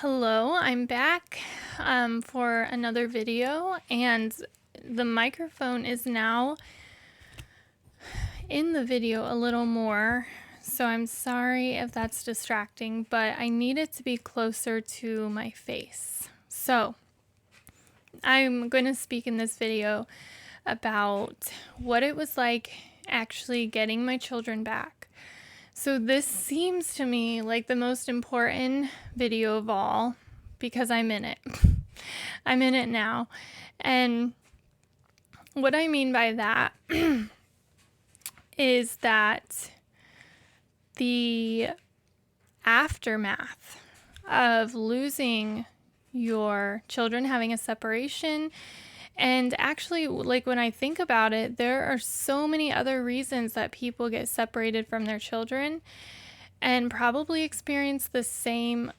Hello, I'm back for another video, and the microphone is now in the video a little more, so I'm sorry if that's distracting, but I need it to be closer to my face. So I'm going to speak in this video about what it was like actually getting my children back. So this seems to me like the most important video of all because I'm in it. I'm in it now. And what I mean by that is that the aftermath of losing your children, having a separation, and actually, like when I think about it, there are so many other reasons that people get separated from their children and probably experience the same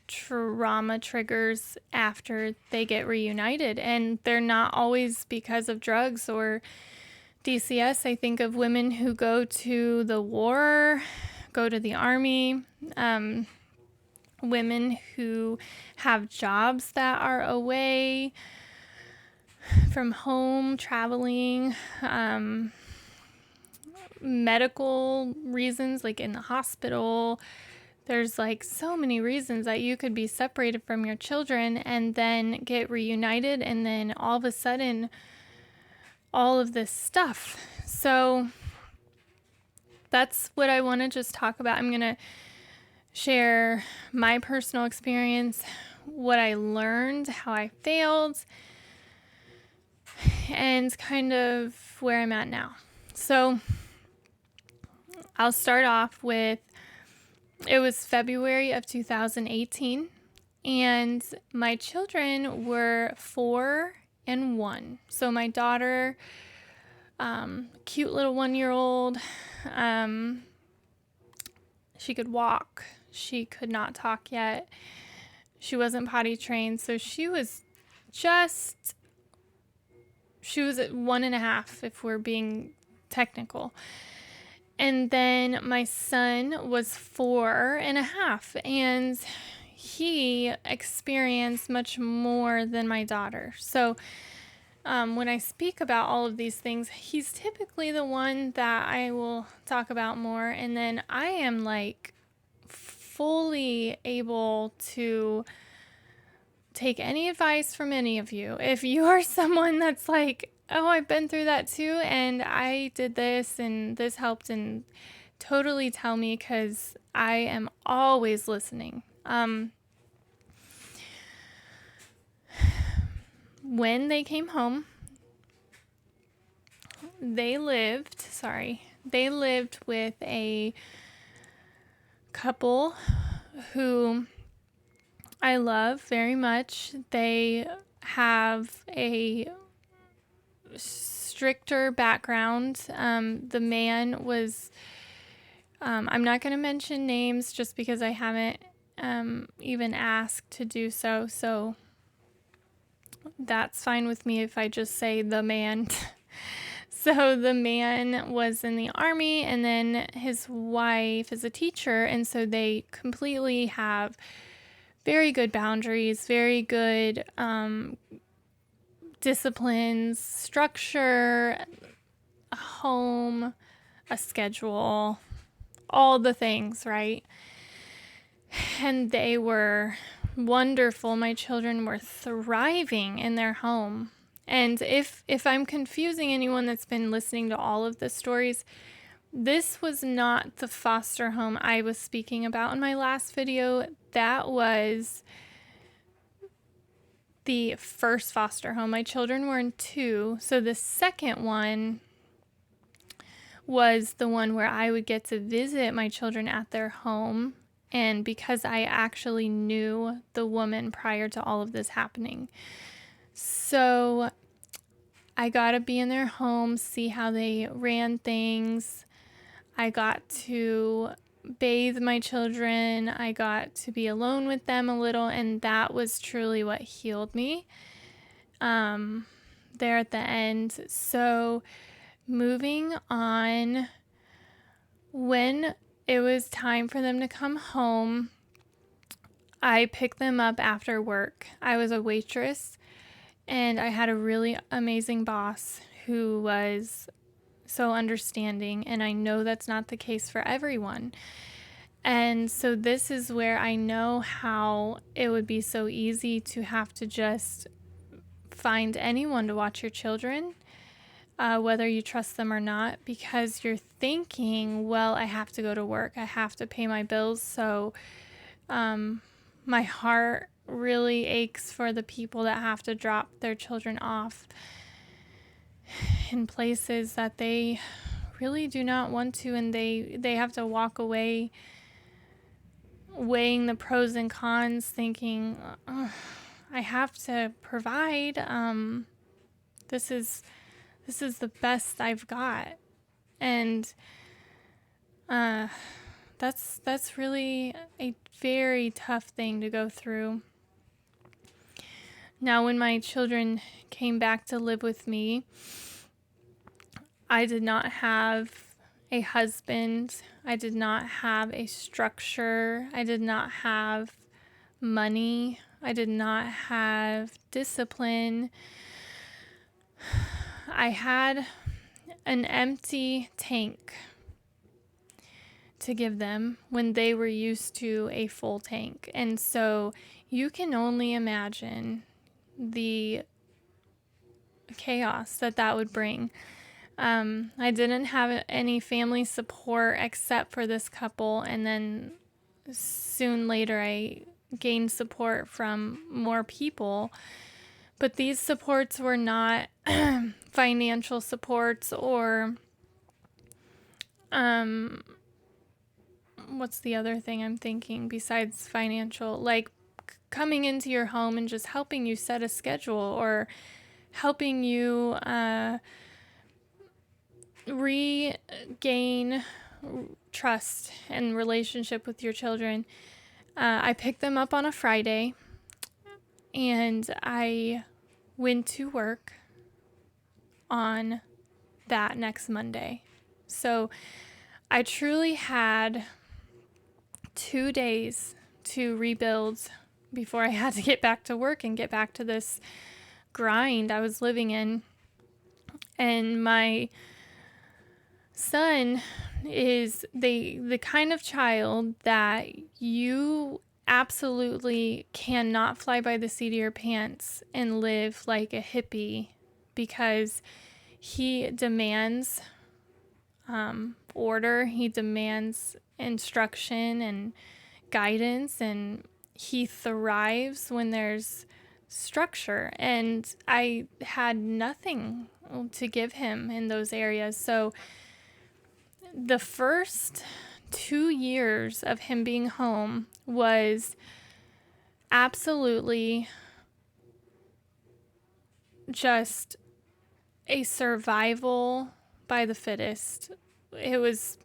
trauma triggers after they get reunited. And they're not always because of drugs or DCS. I think of women who go to the war, go to the army, women who have jobs that are away from home, traveling, medical reasons, like in the hospital. There's like so many reasons that you could be separated from your children and then get reunited, and then all of a sudden, all of this stuff. So that's what I want to just talk about. I'm going to share my personal experience, what I learned, how I failed, and kind of where I'm at now. So I'll start off with, it was February of 2018, and my children were 4 and 1. So my daughter, cute little 1-year-old, she could walk. She could not talk yet. She wasn't potty trained, so she was at 1.5, if we're being technical. And then my son was 4.5, and he experienced much more than my daughter. So when I speak about all of these things, he's typically the one that I will talk about more. And then I am like fully able to take any advice from any of you. If you are someone that's like, oh, I've been through that too, and I did this and this helped, and totally tell me, because I am always listening. When they came home, they lived with a couple who I love very much. They have a stricter background. The man was, I'm not going to mention names just because I haven't even asked to do so. So that's fine with me if I just say the man. So the man was in the army, and then his wife is a teacher. And so they completely have very good boundaries, very good disciplines, structure, a home, a schedule, all the things, right? And they were wonderful. My children were thriving in their home. And if I'm confusing anyone that's been listening to all of the stories, this was not the foster home I was speaking about in my last video. That was the first foster home. My children were in 2. So the second one was the one where I would get to visit my children at their home. And because I actually knew the woman prior to all of this happening. So I got to be in their home, see how they ran things. I got to bathe my children. I got to be alone with them a little, and that was truly what healed me there at the end. So moving on, when it was time for them to come home, I picked them up after work. I was a waitress, and I had a really amazing boss who was so understanding, and I know that's not the case for everyone. And so this is where I know how it would be so easy to have to just find anyone to watch your children, whether you trust them or not, because you're thinking, well, I have to go to work, I have to pay my bills. So my heart really aches for the people that have to drop their children off in places that they really do not want to, and they have to walk away weighing the pros and cons, thinking, I have to provide. This is the best I've got, and that's really a very tough thing to go through. Now, when my children came back to live with me, I did not have a husband. I did not have a structure. I did not have money. I did not have discipline. I had an empty tank to give them when they were used to a full tank. And so you can only imagine the chaos that would bring. I didn't have any family support except for this couple, and then soon later I gained support from more people. But these supports were not financial supports or what's the other thing I'm thinking besides financial? Like coming into your home and just helping you set a schedule, or helping you regain trust and relationship with your children. I picked them up on a Friday, and I went to work on that next Monday. So I truly had 2 days to rebuild before I had to get back to work and get back to this grind I was living in. And my son is the kind of child that you absolutely cannot fly by the seat of your pants and live like a hippie, because he demands order, he demands instruction and guidance, and he thrives when there's structure. And I had nothing to give him in those areas. So the first 2 years of him being home was absolutely just a survival by the fittest. It was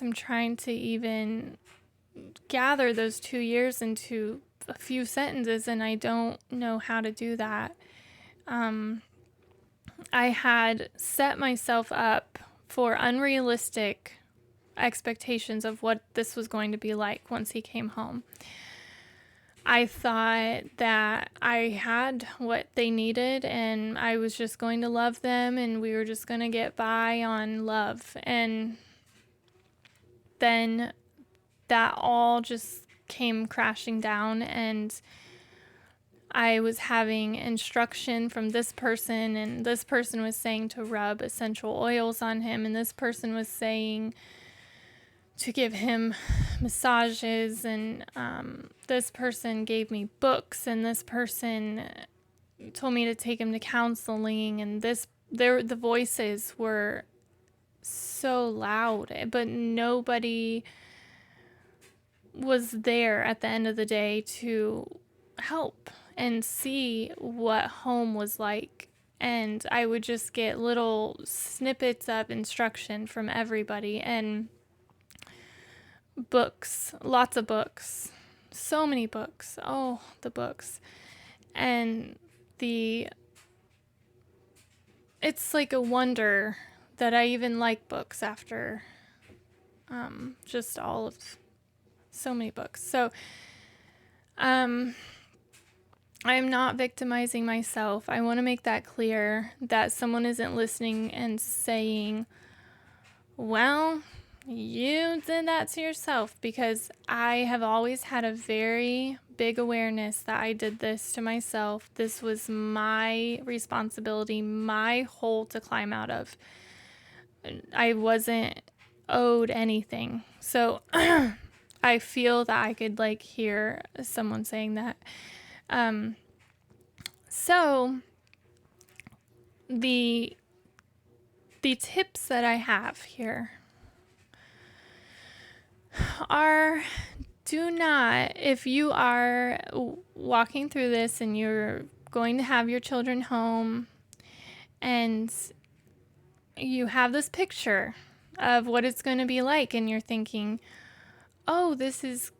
I'm trying to even gather those 2 years into a few sentences, and I don't know how to do that. I had set myself up for unrealistic expectations of what this was going to be like once he came home. I thought that I had what they needed, and I was just going to love them, and we were just going to get by on love. And then that all just came crashing down, and I was having instruction from this person, and this person was saying to rub essential oils on him, and this person was saying to give him massages, and this person gave me books, and this person told me to take him to counseling, and the voices were so loud, but nobody was there at the end of the day to help and see what home was like. And I would just get little snippets of instruction from everybody, and books, lots of books, so many books. Oh, the books. And it's like a wonder that I even like books after just all of so many books. So I'm not victimizing myself. I want to make that clear, that someone isn't listening and saying, well, you did that to yourself, because I have always had a very big awareness that I did this to myself. This was my responsibility, my hole to climb out of. I wasn't owed anything. So I feel that I could like hear someone saying that. So the tips that I have here are, do not, if you are walking through this and you're going to have your children home and you have this picture of what it's going to be like, and you're thinking, oh, this is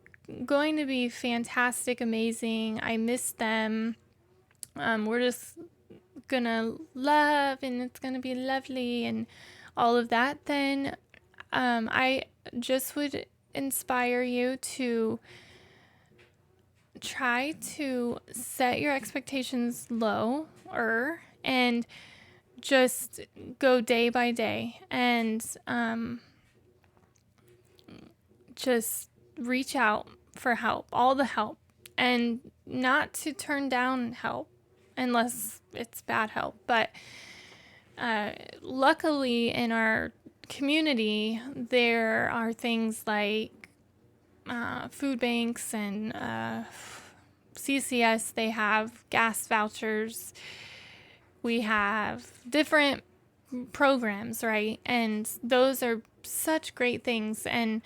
going to be fantastic, amazing, I miss them, we're just gonna love and it's gonna be lovely and all of that, then I just would inspire you to try to set your expectations lower and just go day by day, and just reach out for help, all the help, and not to turn down help unless it's bad help. But luckily in our community, there are things like food banks and CCS. They have gas vouchers. We have different programs, right? And those are such great things. And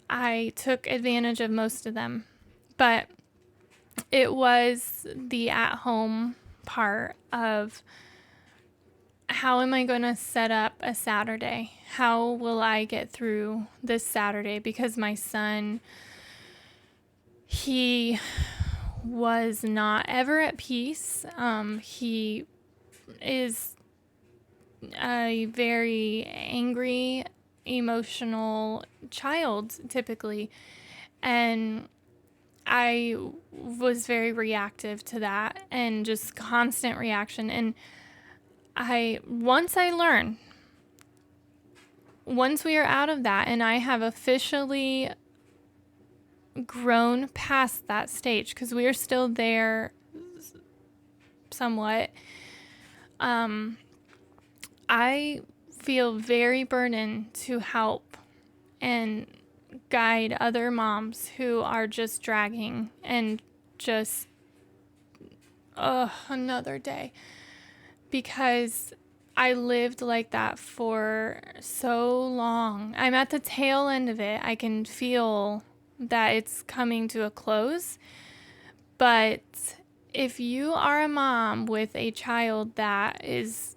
I took advantage of most of them. But it was the at-home part of, how am I going to set up a Saturday? How will I get through this Saturday? Because my son, he was not ever at peace. He is a very angry, emotional child, typically. And I was very reactive to that, and just constant reaction. And once we are out of that, and I have officially grown past that stage, because we are still there somewhat, I feel very burdened to help and guide other moms who are just dragging and just, another day. Because I lived like that for so long. I'm at the tail end of it. I can feel that it's coming to a close. But if you are a mom with a child that is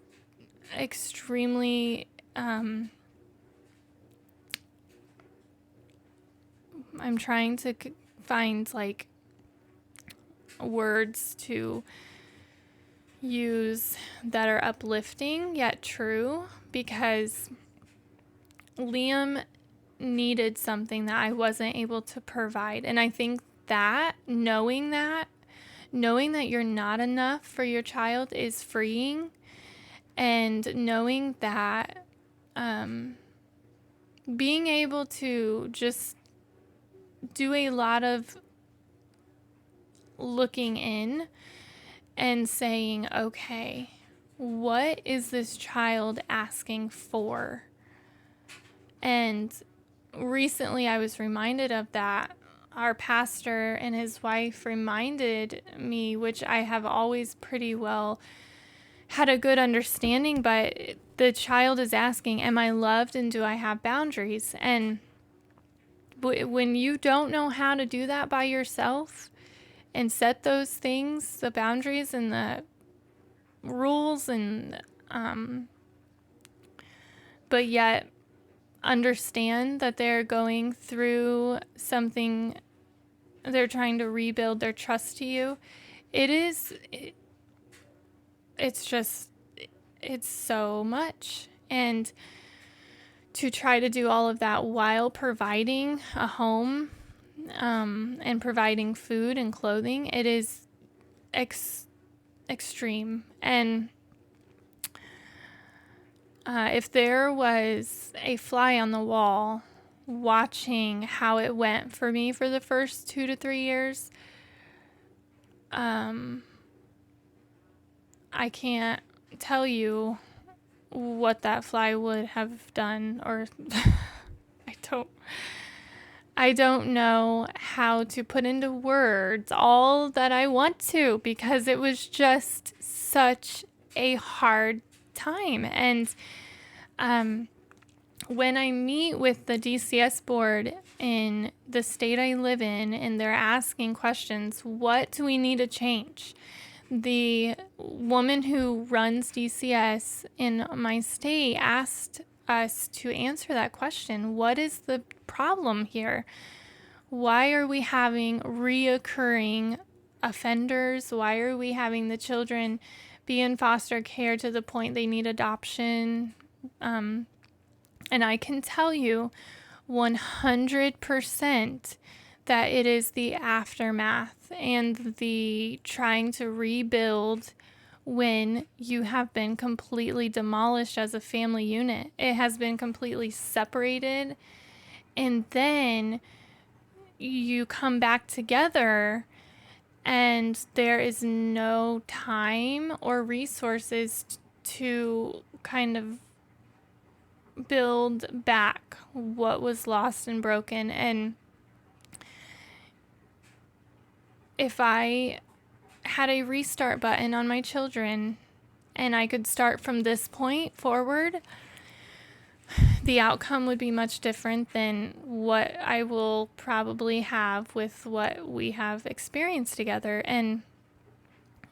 extremely, I'm trying to find like words to use that are uplifting yet true, because Liam needed something that I wasn't able to provide. And I think that knowing that you're not enough for your child is freeing, and knowing that being able to just do a lot of looking in and saying, okay, what is this child asking for? And recently I was reminded of that. Our pastor and his wife reminded me, which I have always pretty well had a good understanding, but the child is asking, am I loved and do I have boundaries? And when you don't know how to do that by yourself and set those things, the boundaries and the rules, and but yet understand that they're going through something, they're trying to rebuild their trust to you, it's so much. And to try to do all of that while providing a home, and providing food and clothing, it is extreme. And if there was a fly on the wall watching how it went for me for the first 2 to 3 years, I can't tell you what that fly would have done, or I don't know how to put into words all that I want to, because it was just such a hard time. And when I meet with the DCS board in the state I live in, and they're asking questions, what do we need to change? The woman who runs DCS in my state asked us to answer that question. What is the problem here? Why are we having reoccurring offenders? Why are we having the children be in foster care to the point they need adoption? And I can tell you 100% that it is the aftermath and the trying to rebuild when you have been completely demolished as a family unit. It has been completely separated, and then you come back together and there is no time or resources to kind of build back what was lost and broken. And if I had a restart button on my children and I could start from this point forward, the outcome would be much different than what I will probably have with what we have experienced together. And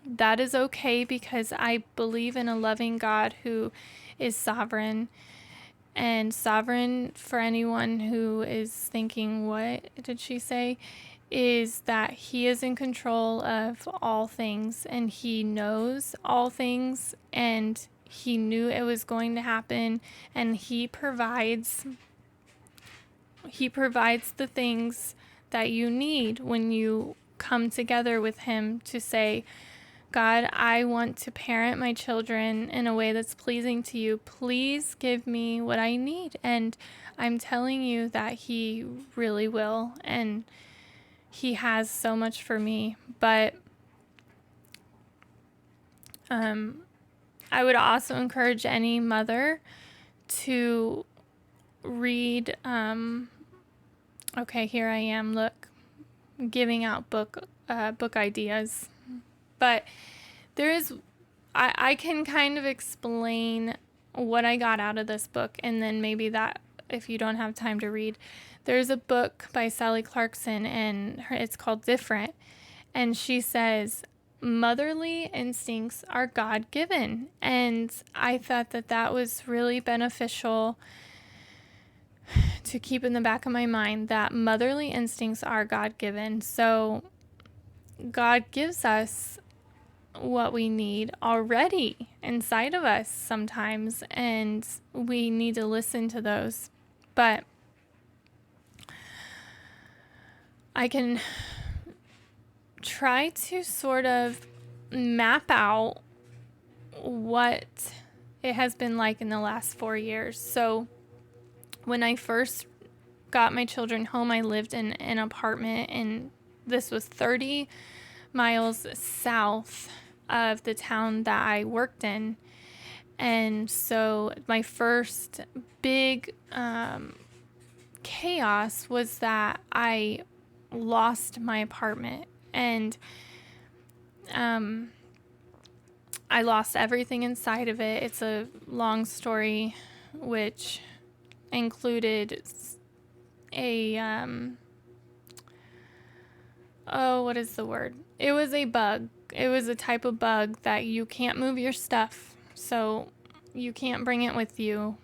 that is okay, because I believe in a loving God who is sovereign. And sovereign, for anyone who is thinking, what did she say? Is that he is in control of all things, and he knows all things, and he knew it was going to happen, and he provides the things that you need when you come together with him to say, God, I want to parent my children in a way that's pleasing to you. Please give me what I need. And I'm telling you that he really will, and he has so much for me. But I would also encourage any mother to read, okay, here I am, look, giving out book ideas. But there is, I can kind of explain what I got out of this book, and then maybe that, if you don't have time to read, there's a book by Sally Clarkson, and it's called Different, and she says, motherly instincts are God-given. And I thought that that was really beneficial to keep in the back of my mind, that motherly instincts are God-given. So God gives us what we need already inside of us sometimes, and we need to listen to those. But I can try to sort of map out what it has been like in the last 4 years. So when I first got my children home, I lived in an apartment, and this was 30 miles south of the town that I worked in. And so my first big chaos was that I lost my apartment, and I lost everything inside of it. It's a long story, which included a what is the word? It was a bug. It was a type of bug that you can't move your stuff, so you can't bring it with you.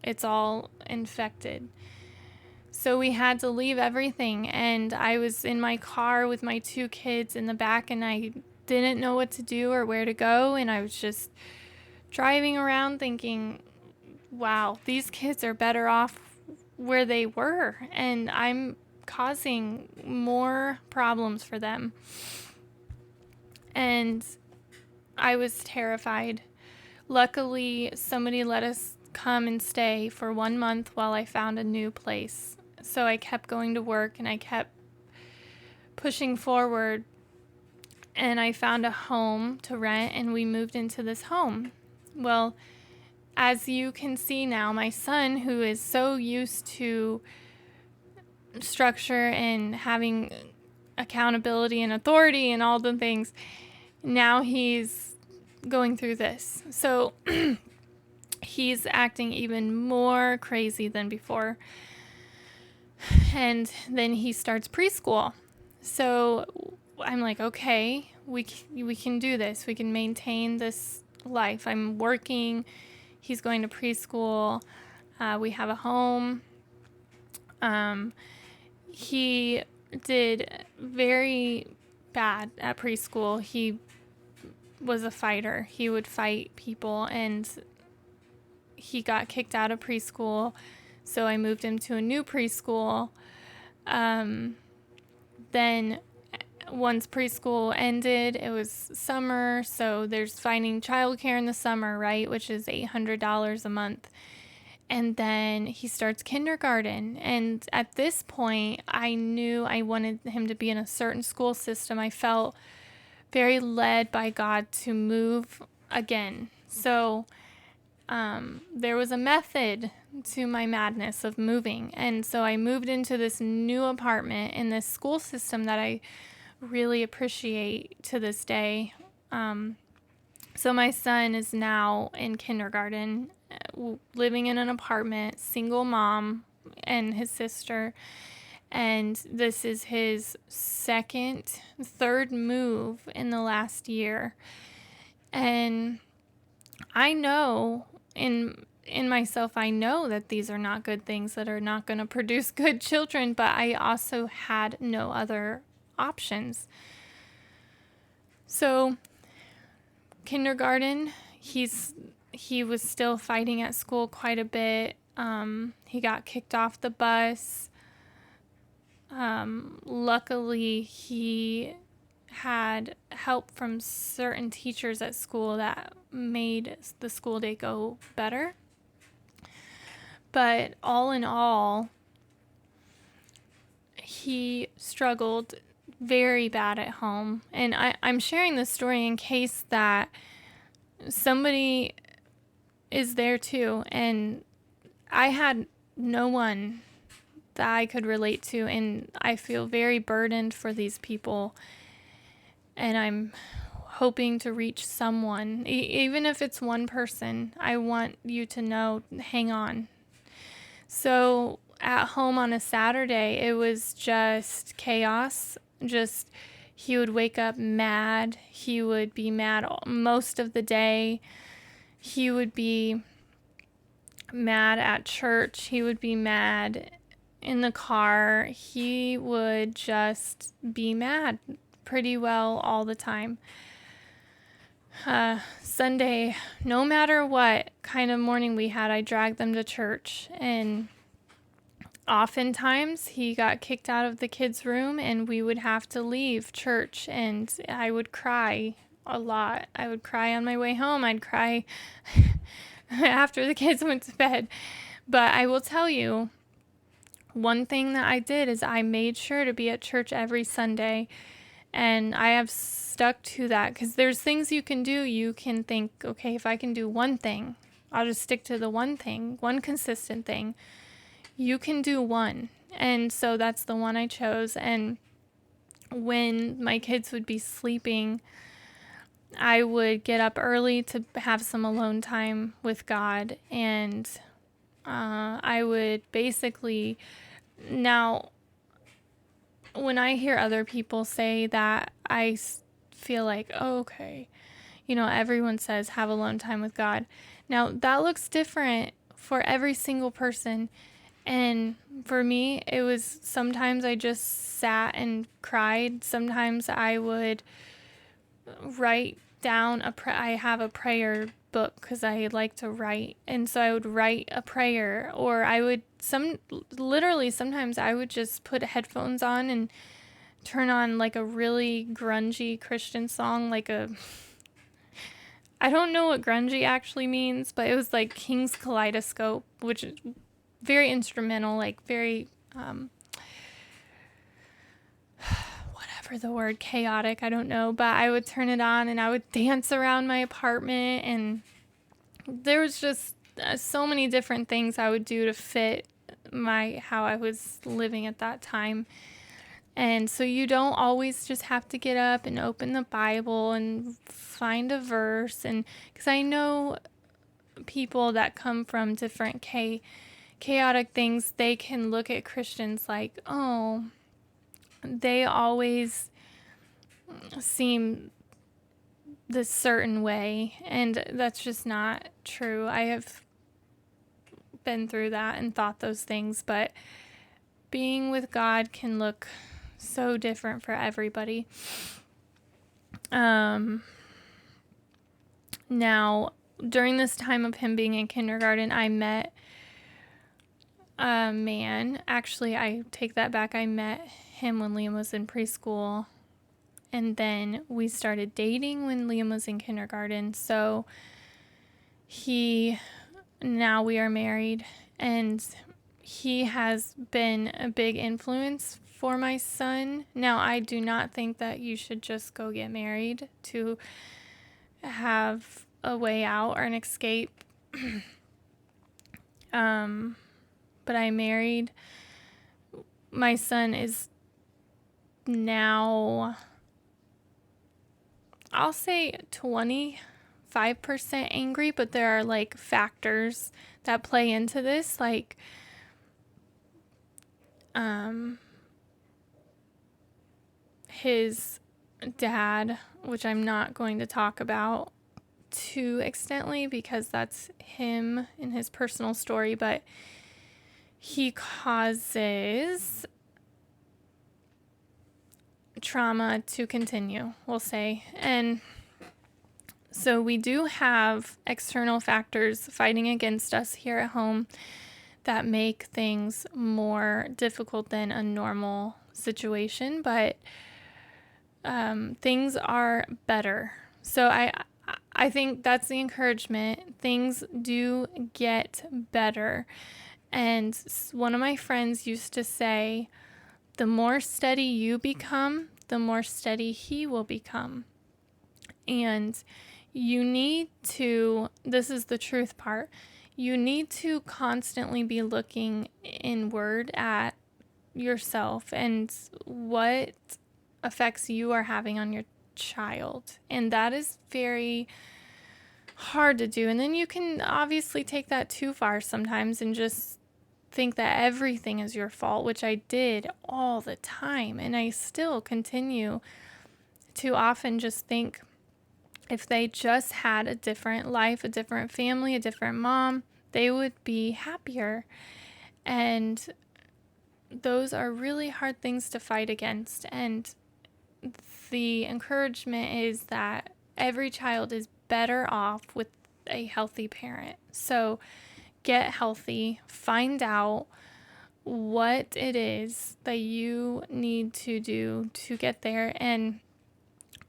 It's all infected. So we had to leave everything, and I was in my car with my 2 kids in the back, and I didn't know what to do or where to go, and I was just driving around thinking, wow, these kids are better off where they were, and I'm causing more problems for them. And I was terrified. Luckily, somebody let us come and stay for 1 month while I found a new place. So I kept going to work and I kept pushing forward, and I found a home to rent, and we moved into this home. Well, as you can see now, my son, who is so used to structure and having accountability and authority and all the things, now he's going through this. So he's acting even more crazy than before. And then he starts preschool. So I'm like, okay, we can do this. We can maintain this life. I'm working. He's going to preschool. We have a home. He did very bad at preschool. He was a fighter. He would fight people, and he got kicked out of preschool. So I moved him to a new preschool. Then once preschool ended, it was summer, so there's finding childcare in the summer, right, which is $800 a month. And then he starts kindergarten. And at this point, I knew I wanted him to be in a certain school system. I felt very led by God to move again. So there was a method to my madness of moving. And so I moved into this new apartment in this school system that I really appreciate to this day. So my son is now in kindergarten, living in an apartment, single mom and his sister. And this is his third move in the last year. And I know in myself, I know that these are not good things that are not going to produce good children, but I also had no other options. So kindergarten, he was still fighting at school quite a bit. He got kicked off the bus. Luckily, he had help from certain teachers at school that made the school day go better. But all in all, he struggled very bad at home. And I'm sharing this story in case that somebody is there too. And I had no one that I could relate to, and I feel very burdened for these people. And I'm hoping to reach someone, even if it's one person. I want you to know, hang on. So at home on a Saturday, it was just chaos. He would wake up mad. He would be mad most of the day. He would be mad at church. He would be mad in the car. He would just be mad pretty well all the time. Sunday, no matter what kind of morning we had, I dragged them to church, and oftentimes he got kicked out of the kids' room and we would have to leave church, and I would cry a lot. I would cry on my way home. I'd cry after the kids went to bed. But I will tell you, one thing that I did is I made sure to be at church every Sunday, and I have stuck to that, because there's things you can do. You can think, okay, if I can do one thing, I'll just stick to the one thing, one consistent thing. You can do one. And so that's the one I chose. And when my kids would be sleeping, I would get up early to have some alone time with God. And I would basically, now, when I hear other people say that, I feel like, oh, okay, everyone says have alone time with God. Now, that looks different for every single person. And for me, it was sometimes I just sat and cried. Sometimes I would write down I have a prayer book because I like to write. And so I would write a prayer, or I would literally sometimes I would just put headphones on and turn on like a really grungy Christian song, I don't know what grungy actually means, but it was like King's Kaleidoscope, which is very instrumental, like very, whatever the word, chaotic, I don't know, but I would turn it on and I would dance around my apartment, and there was just so many different things I would do to fit how I was living at that time. And so you don't always just have to get up and open the Bible and find a verse. And because I know people that come from different chaotic things, they can look at Christians like, oh, they always seem this certain way. And that's just not true. I have been through that and thought those things, but being with God can look so different for everybody. Now, during this time of him being in kindergarten, I met a man. Actually, I take that back. I met him when Liam was in preschool, and then we started dating when Liam was in kindergarten. So now we are married, and he has been a big influence for my son. Now, I do not think that you should just go get married to have a way out or an escape. But I married. My son is now, I'll say 25% angry, but there are like factors that play into this, like his dad, which I'm not going to talk about too extensively because that's him and his personal story, but he causes trauma to continue, we'll say. And so we do have external factors fighting against us here at home that make things more difficult than a normal situation, but things are better. So I think that's the encouragement. Things do get better. And one of my friends used to say, the more steady you become, the more steady he will become. And you need to, this is the truth part, you need to constantly be looking inward at yourself and what effects you are having on your child. And that is very hard to do. And then you can obviously take that too far sometimes and just think that everything is your fault, which I did all the time. And I still continue to often just think if they just had a different life, a different family, a different mom, they would be happier. And those are really hard things to fight against. And the encouragement is that every child is better off with a healthy parent. So get healthy, find out what it is that you need to do to get there. And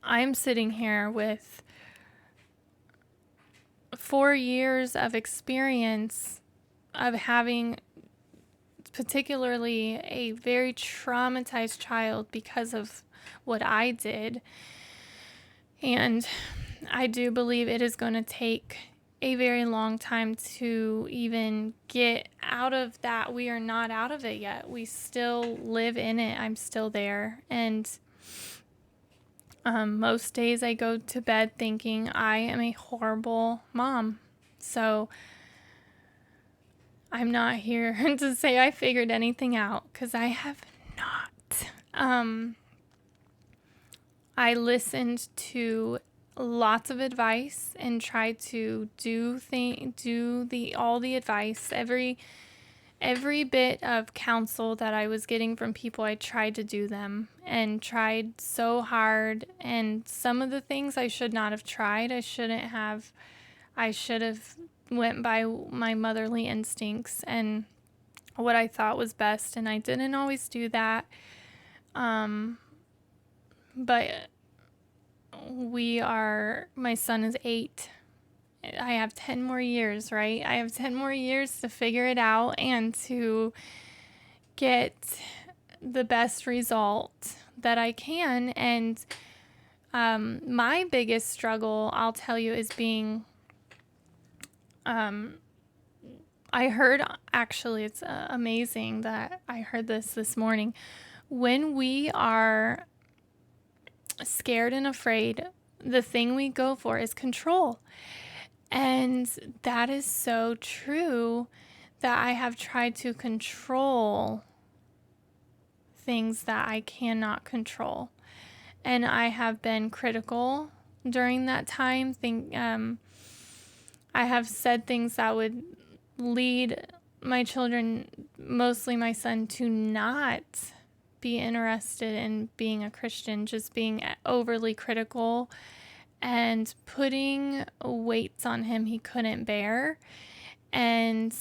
I'm sitting here with 4 years of experience of having particularly a very traumatized child because of what I did. And I do believe it is going to take a very long time to even get out of that. We are not out of it yet. We still live in it. I'm still there. And most days I go to bed thinking I am a horrible mom. So I'm not here to say I figured anything out, because I have not. I listened to lots of advice and tried to do all the advice, every bit of counsel that I was getting from people. I tried to do them and tried so hard, and some of the things I should not have tried. I shouldn't have I should have went by my motherly instincts and what I thought was best, and I didn't always do that. But my son is 8. I have 10 more years, right? I have 10 more years to figure it out and to get the best result that I can. And my biggest struggle, I'll tell you, is being, I heard, actually, it's amazing that I heard this morning. When we are scared and afraid, the thing we go for is control. And that is so true, that I have tried to control things that I cannot control. And I have been critical during that time. I have said things that would lead my children, mostly my son, to not be interested in being a Christian, just being overly critical and putting weights on him he couldn't bear, and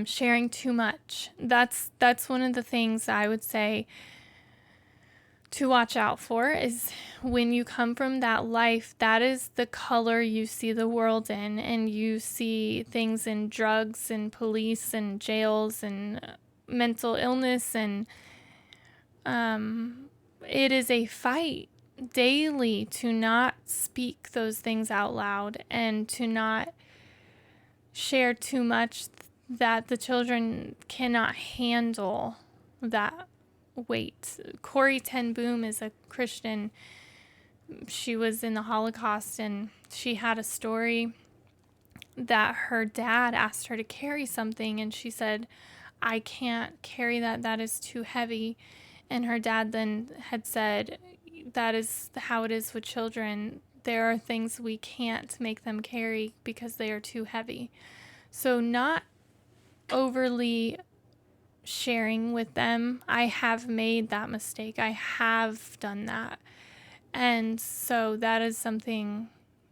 sharing too much. That's one of the things I would say to watch out for, is when you come from that life, that is the color you see the world in, and you see things in drugs and police and jails and mental illness, and it is a fight daily to not speak those things out loud and to not share too much that the children cannot handle that weight. Corrie Ten Boom is a Christian. She was in the Holocaust, and she had a story that her dad asked her to carry something, and she said, "I can't carry that. That is too heavy." And her dad then had said, "That is how it is with children. There are things we can't make them carry because they are too heavy." So not overly sharing with them. I have made that mistake. I have done that. And so that is something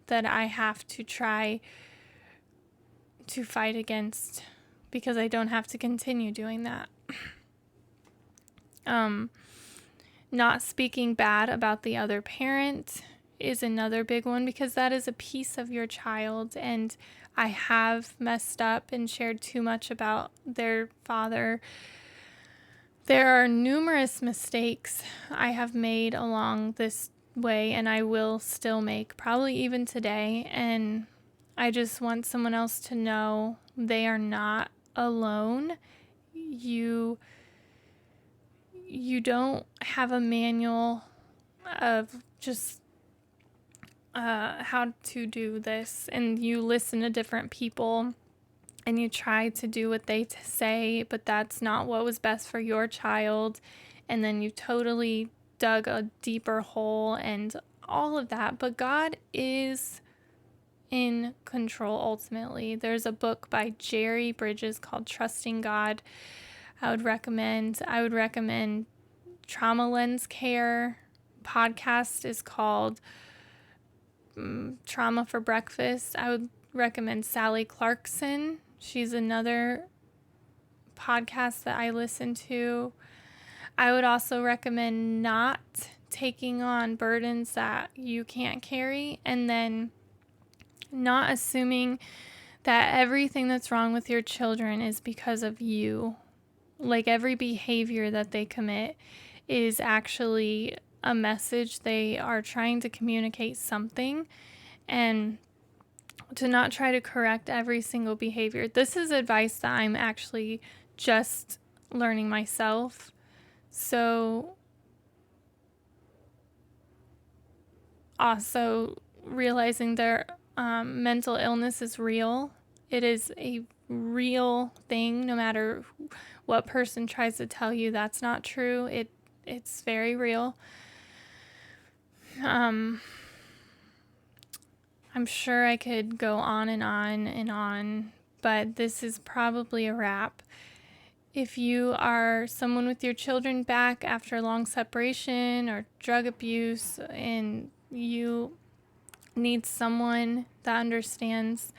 that I have to try to fight against, because I don't have to continue doing that. Not speaking bad about the other parent is another big one, because that is a piece of your child, and I have messed up and shared too much about their father. There are numerous mistakes I have made along this way, and I will still make, probably even today, and I just want someone else to know they are not alone. You don't have a manual of just how to do this, and you listen to different people and you try to do what they say, but that's not what was best for your child, and then you totally dug a deeper hole and all of that. But God is in control ultimately. There's a book by Jerry Bridges called Trusting God. I would recommend Trauma Lens Care. Podcast is called Trauma for Breakfast. I would recommend Sally Clarkson. She's another podcast that I listen to. I would also recommend not taking on burdens that you can't carry, and then not assuming that everything that's wrong with your children is because of you. Like, every behavior that they commit is actually a message. They are trying to communicate something, and to not try to correct every single behavior. This is advice that I'm actually just learning myself. So also realizing their mental illness is real. It is a real thing. No matter what person tries to tell you that's not true, it's very real. I'm sure I could go on and on and on, but this is probably a wrap. If you are someone with your children back after a long separation or drug abuse, and you needs someone that understands,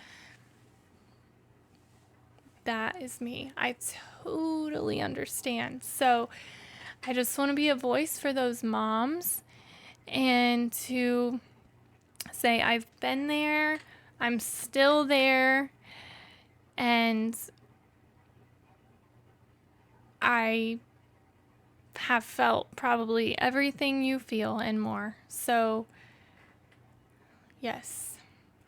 that is me. I totally understand. So I just want to be a voice for those moms and to say, I've been there, I'm still there, and I have felt probably everything you feel and more. So, yes,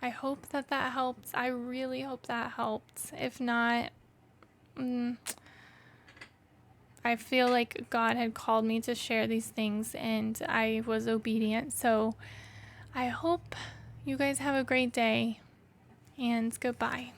I hope that helped. I really hope that helped. If not, I feel like God had called me to share these things and I was obedient. So, I hope you guys have a great day and goodbye.